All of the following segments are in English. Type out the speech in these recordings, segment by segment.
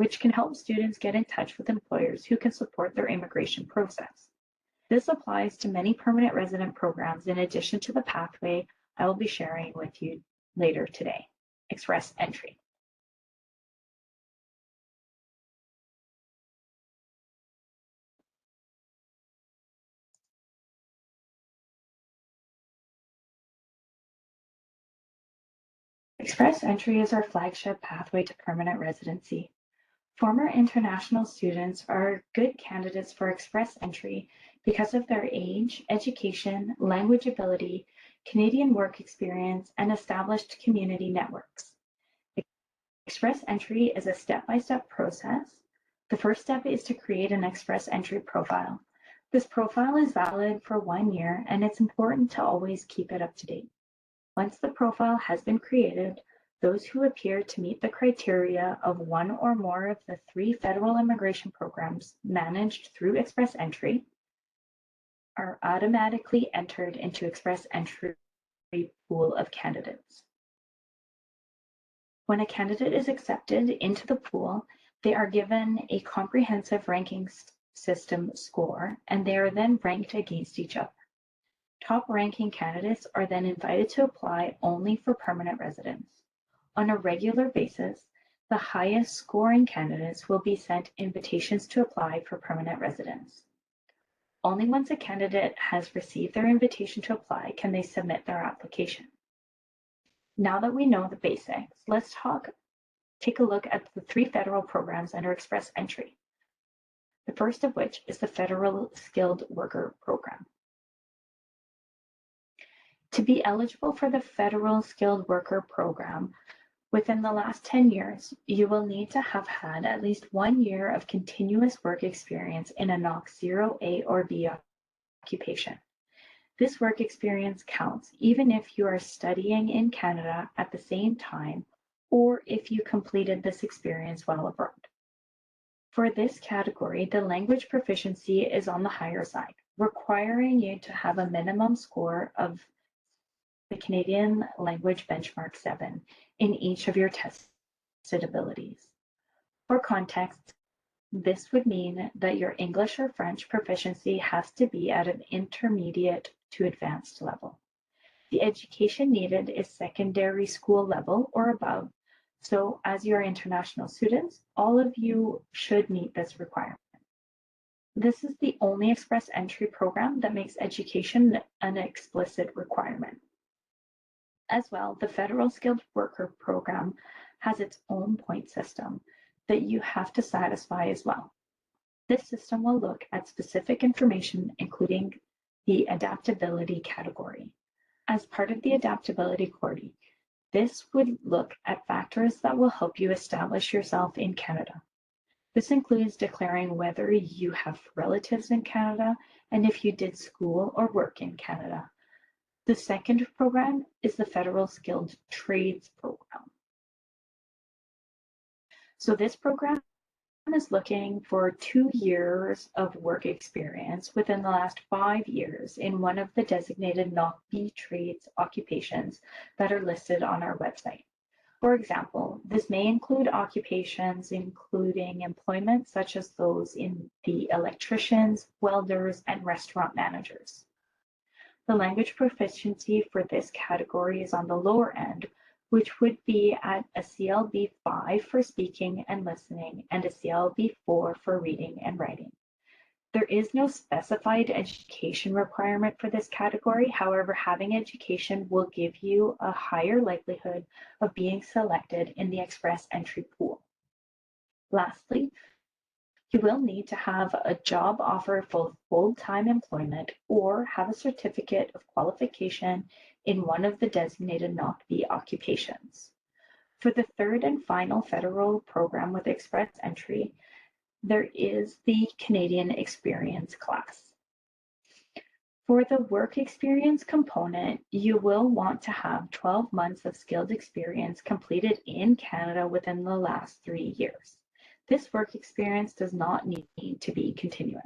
which can help students get in touch with employers who can support their immigration process. This applies to many permanent resident programs in addition to the pathway I will be sharing with you later today, Express Entry. Express Entry is our flagship pathway to permanent residency. Former international students are good candidates for Express Entry because of their age, education, language ability, Canadian work experience, and established community networks. Express Entry is a step-by-step process. The first step is to create an Express Entry profile. This profile is valid for 1 year, and it's important to always keep it up to date. Once the profile has been created, those who appear to meet the criteria of one or more of the 3 federal immigration programs managed through Express Entry are automatically entered into Express Entry pool of candidates. When a candidate is accepted into the pool, they are given a comprehensive ranking system score, and they are then ranked against each other. Top ranking candidates are then invited to apply only for permanent residence. On a regular basis, the highest scoring candidates will be sent invitations to apply for permanent residence. Only once a candidate has received their invitation to apply can they submit their application. Now that we know the basics, let's take a look at the 3 federal programs under Express Entry. The first of which is the Federal Skilled Worker Program. To be eligible for the Federal Skilled Worker Program, within the last 10 years, you will need to have had at least 1 year of continuous work experience in a NOC 0A or B occupation. This work experience counts even if you are studying in Canada at the same time or if you completed this experience while abroad. For this category, the language proficiency is on the higher side, requiring you to have a minimum score of the Canadian Language Benchmark 7 in each of your tested abilities. For context, this would mean that your English or French proficiency has to be at an intermediate to advanced level. The education needed is secondary school level or above, so as you're international students, all of you should meet this requirement. This is the only Express Entry program that makes education an explicit requirement. As well, the Federal Skilled Worker Program has its own point system that you have to satisfy as well. This system will look at specific information, including the adaptability category. As part of the adaptability category, this would look at factors that will help you establish yourself in Canada. This includes declaring whether you have relatives in Canada and if you did school or work in Canada. The second program is the Federal Skilled Trades Program. So this program is looking for 2 years of work experience within the last 5 years in one of the designated NOC B trades occupations that are listed on our website. For example, this may include occupations including employment such as those in the electricians, welders, and restaurant managers. The language proficiency for this category is on the lower end, which would be at a CLB 5 for speaking and listening and a CLB 4 for reading and writing. There is no specified education requirement for this category. However, having education will give you a higher likelihood of being selected in the Express Entry pool. Lastly, you will need to have a job offer for full-time employment or have a certificate of qualification in one of the designated NOC B occupations. For the third and final federal program with Express Entry, there is the Canadian Experience class. For the work experience component, you will want to have 12 months of skilled experience completed in Canada within the last 3 years. This work experience does not need to be continuous.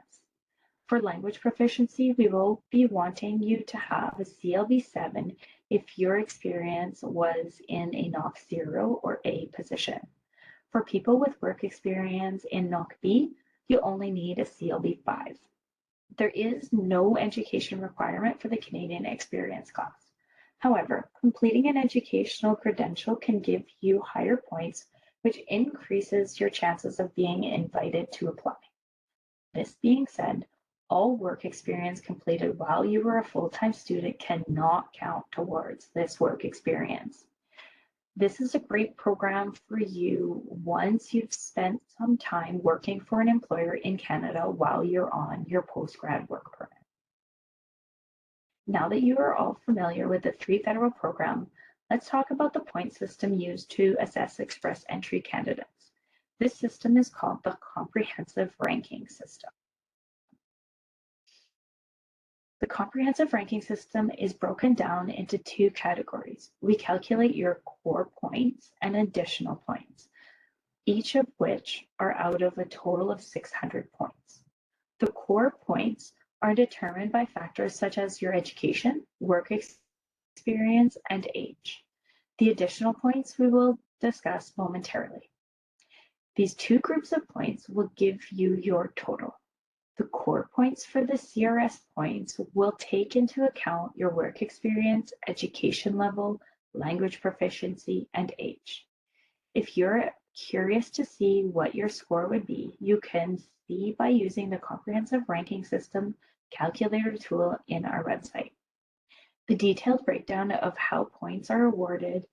For language proficiency, we will be wanting you to have a CLB 7 if your experience was in a NOC 0 or A position. For people with work experience in NOC B, you only need a CLB 5. There is no education requirement for the Canadian Experience class. However, completing an educational credential can give you higher points, which increases your chances of being invited to apply. This being said, all work experience completed while you were a full-time student cannot count towards this work experience. This is a great program for you once you've spent some time working for an employer in Canada while you're on your postgrad work permit. Now that you are all familiar with the 3 federal program, let's talk about the point system used to assess express entry candidates. This system is called the Comprehensive Ranking System. The comprehensive ranking system is broken down into 2 categories. We calculate your core points and additional points, each of which are out of a total of 600 points. The core points are determined by factors such as your education, work experience, and age. The additional points we will discuss momentarily. These 2 groups of points will give you your total. The core points for the CRS points will take into account your work experience, education level, language proficiency, and age. If you're curious to see what your score would be, you can see by using the Comprehensive Ranking System calculator tool in our website. The detailed breakdown of how points are awarded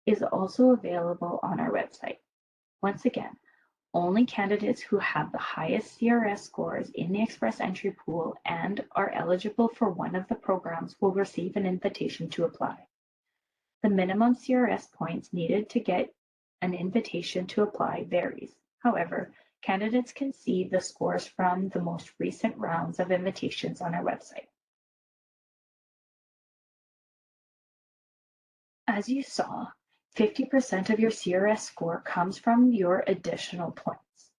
is also available on our website. Once again, only candidates who have the highest CRS scores in the express entry pool and are eligible for one of the programs will receive an invitation to apply. The minimum CRS points needed to get an invitation to apply varies. However, candidates can see the scores from the most recent rounds of invitations on our website. As you saw, 50% of your CRS score comes from your additional points.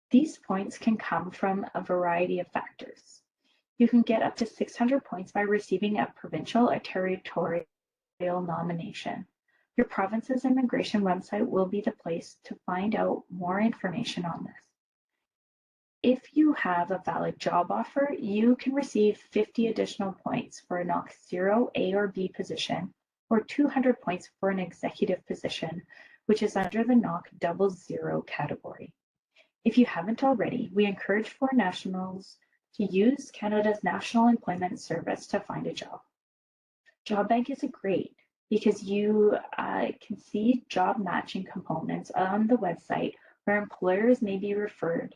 These points can come from a variety of factors. You can get up to 600 points by receiving a provincial or territorial nomination. Your province's immigration website will be the place to find out more information on this. If you have a valid job offer, you can receive 50 additional points for a NOC 0 A or B position, or 200 points for an executive position, which is under the NOC 00 category. If you haven't already, we encourage foreign nationals to use Canada's National Employment Service to find a job. JobBank is great because you can see job matching components on the website where employers may be referred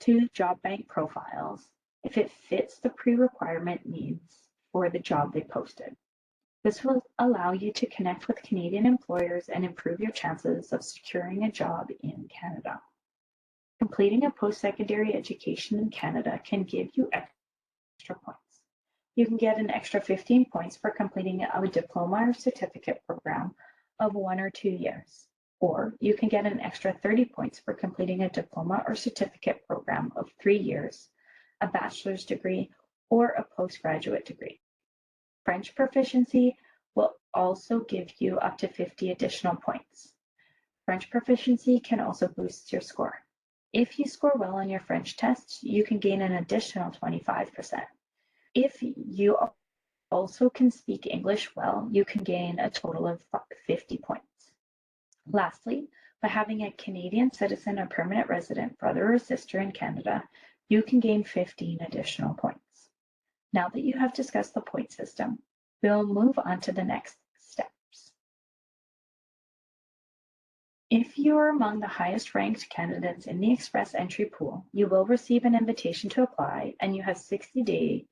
to JobBank profiles if it fits the pre-requirement needs for the job they posted. This will allow you to connect with Canadian employers and improve your chances of securing a job in Canada. Completing a post-secondary education in Canada can give you extra points. You can get an extra 15 points for completing a diploma or certificate program of 1 or 2 years, or you can get an extra 30 points for completing a diploma or certificate program of 3 years, a bachelor's degree, or a postgraduate degree. French proficiency will also give you up to 50 additional points. French proficiency can also boost your score. If you score well on your French test, you can gain an additional 25%. If you also can speak English well, you can gain a total of 50 points. Lastly, by having a Canadian citizen or permanent resident brother or sister in Canada, you can gain 15 additional points. Now that you have discussed the point system, we'll move on to the next steps. If you're among the highest ranked candidates in the express entry pool, you will receive an invitation to apply, and you have 60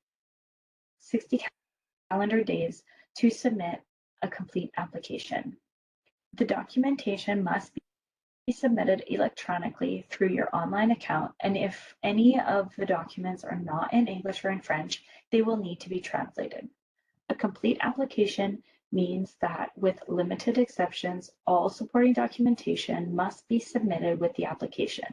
calendar days to submit a complete application. The documentation must be submitted electronically through your online account, and if any of the documents are not in English or in French, they will need to be translated. A complete application means that, with limited exceptions, all supporting documentation must be submitted with the application.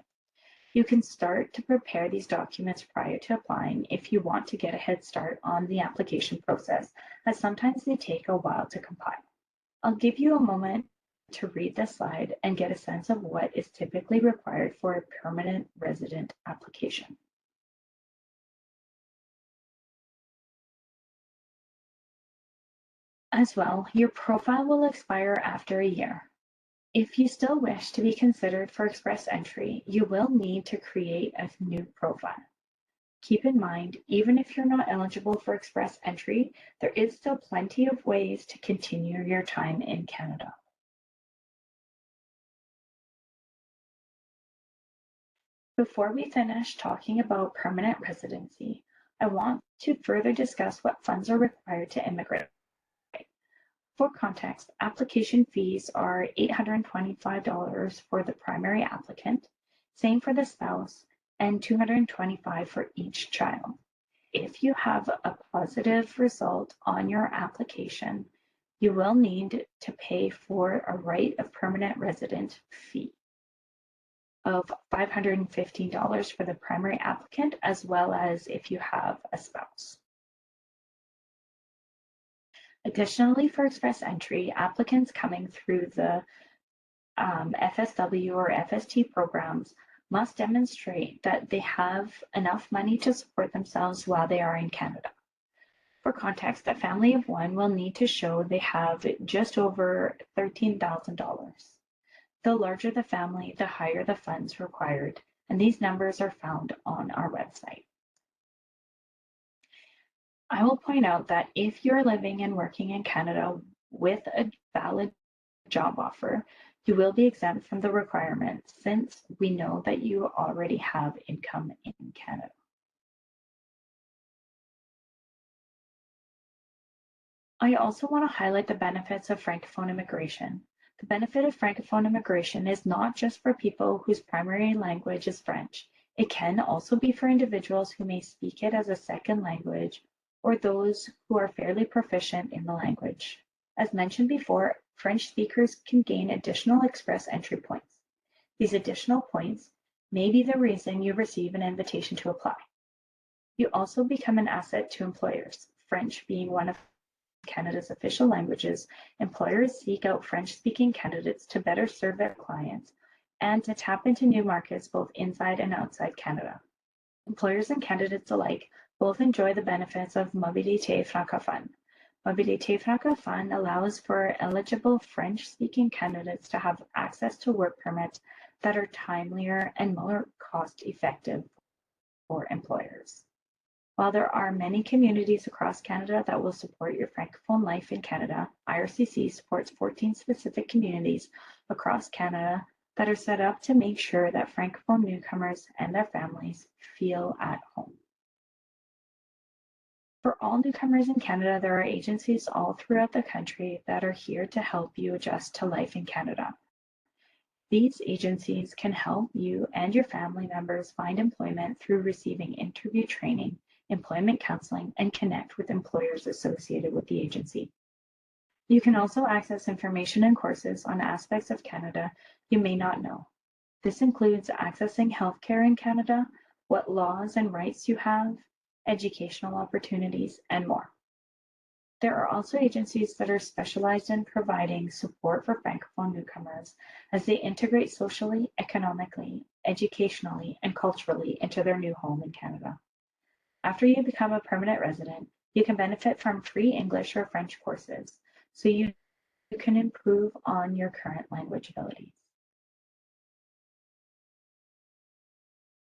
You can start to prepare these documents prior to applying if you want to get a head start on the application process, as sometimes they take a while to compile. I'll give you a moment to read this slide and get a sense of what is typically required for a permanent resident application. As well, your profile will expire after a year. If you still wish to be considered for express entry, you will need to create a new profile. Keep in mind, even if you're not eligible for express entry, there is still plenty of ways to continue your time in Canada. Before we finish talking about permanent residency, I want to further discuss what funds are required to immigrate. For context, application fees are $825 for the primary applicant, same for the spouse, and $225 for each child. If you have a positive result on your application, you will need to pay for a right of permanent resident fee of $515 for the primary applicant, as well as if you have a spouse. Additionally, for express entry, applicants coming through the FSW or FST programs must demonstrate that they have enough money to support themselves while they are in Canada. For context, a family of one will need to show they have just over $13,000. The larger the family, the higher the funds required, and these numbers are found on our website. I will point out that if you're living and working in Canada with a valid job offer, you will be exempt from the requirements since we know that you already have income in Canada. I also want to highlight the benefits of Francophone immigration. The benefit of Francophone immigration is not just for people whose primary language is French. It can also be for individuals who may speak it as a second language or those who are fairly proficient in the language. As mentioned before, French speakers can gain additional express entry points. These additional points may be the reason you receive an invitation to apply. You also become an asset to employers. French being one of Canada's official languages, employers seek out French-speaking candidates to better serve their clients and to tap into new markets both inside and outside Canada. Employers and candidates alike both enjoy the benefits of Mobilité francophone. Mobilité francophone allows for eligible French-speaking candidates to have access to work permits that are timelier and more cost-effective for employers. While there are many communities across Canada that will support your Francophone life in Canada, IRCC supports 14 specific communities across Canada that are set up to make sure that Francophone newcomers and their families feel at home. For all newcomers in Canada, there are agencies all throughout the country that are here to help you adjust to life in Canada. These agencies can help you and your family members find employment through receiving interview training, employment counseling, and connect with employers associated with the agency. You can also access information and courses on aspects of Canada you may not know. This includes accessing healthcare in Canada, what laws and rights you have, educational opportunities, and more. There are also agencies that are specialized in providing support for Francophone newcomers as they integrate socially, economically, educationally, and culturally into their new home in Canada. After you become a permanent resident, you can benefit from free English or French courses, so you can improve on your current language abilities.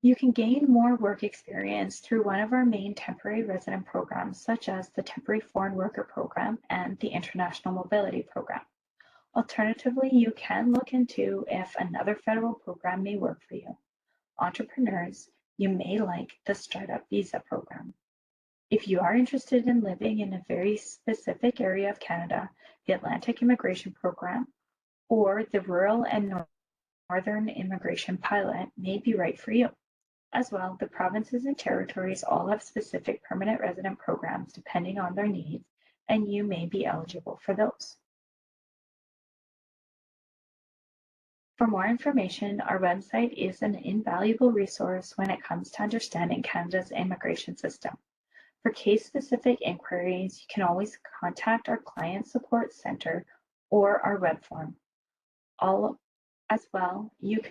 You can gain more work experience through one of our main temporary resident programs, such as the Temporary Foreign Worker Program and the International Mobility Program. Alternatively, you can look into if another federal program may work for you. Entrepreneurs, you may like the Startup Visa program. If you are interested in living in a very specific area of Canada, the Atlantic Immigration Program or the Rural and Northern Immigration Pilot may be right for you. As well, the provinces and territories all have specific permanent resident programs depending on their needs, and you may be eligible for those. For more information, our website is an invaluable resource when it comes to understanding Canada's immigration system. For case-specific inquiries, you can always contact our Client Support Center or our web form. All as well, you can